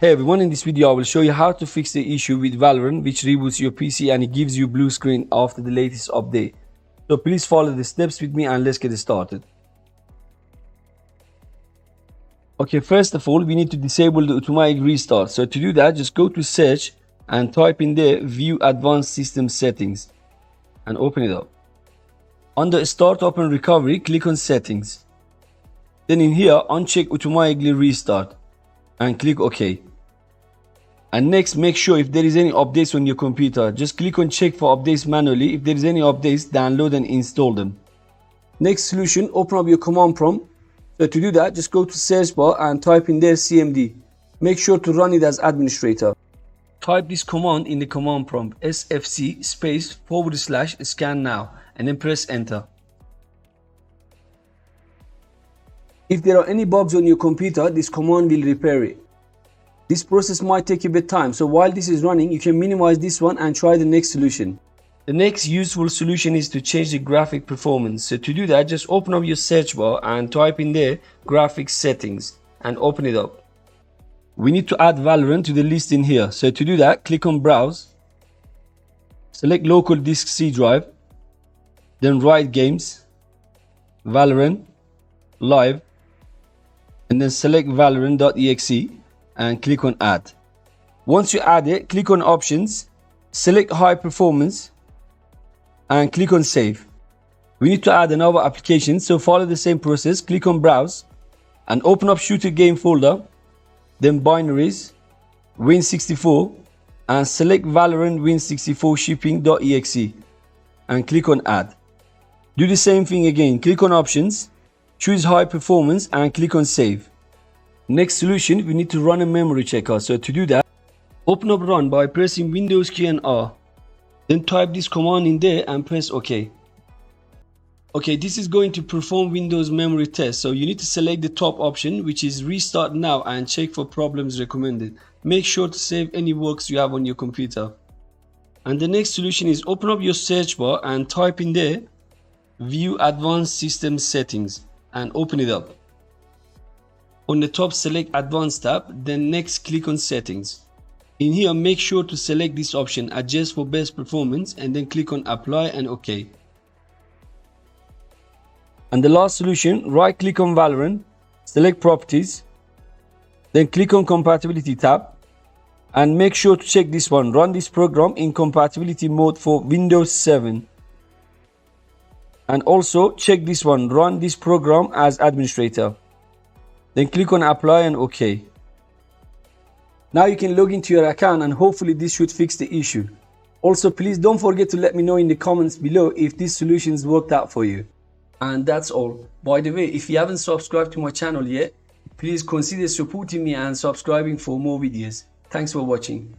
Hey everyone, in this video I will show you how to fix the issue with Valorant which reboots your PC and it gives you blue screen after the latest update. So please follow the steps with me and let's get started. Okay, first of all we need to disable the automatic restart. So to do that, just go to search and type in there view advanced system settings and open it up. Under start open recovery, click on settings. Then in here uncheck automatically restart and click OK. And next, make sure if there is any updates on your computer, just click on check for updates manually. If there is any updates, download and install them. Next solution, open up your command prompt. So to do that, just go to search bar and type in there CMD. Make sure to run it as administrator. Type this command in the command prompt, sfc space / scan now, and then press enter. If there are any bugs on your computer, this command will repair it. This process might take a bit of time, so while this is running, you can minimize this one and try the next solution. The next useful solution is to change the graphic performance. So to do that, just open up your search bar and type in there graphics settings and open it up. We need to add Valorant to the list in here. So to do that, click on browse, select local disk C drive, then write games, Valorant, live, and then select valorant.exe and click on add. Once you add it, click on options, select high performance and click on save. We need to add another application, so follow the same process. Click on browse and open up shooter game folder, then binaries, win64 and select Valorant win64 shipping.exe and click on add. Do the same thing again, click on options, choose high performance and click on save. Next solution, we need to run a memory checker. So to do that, open up run by pressing Windows key and R. Then type this command in there and press OK. Okay, this is going to perform Windows memory test. So you need to select the top option, which is restart now, and check for problems recommended. Make sure to save any works you have on your computer. And the next solution is open up your search bar and type in there view advanced system settings and open it up. On the top, select advanced tab, then next click on settings. In here, make sure to select this option, adjust for best performance, and then click on apply and OK. And the last solution, right click on Valorant, select properties, then click on compatibility tab and make sure to check this one, run this program in compatibility mode for Windows 7. And also check this one, run this program as administrator. Then click on apply and OK. Now you can log into your account and hopefully this should fix the issue. Also, please don't forget to let me know in the comments below if these solutions worked out for you. And that's all. By the way, if you haven't subscribed to my channel yet, please consider supporting me and subscribing for more videos. Thanks for watching.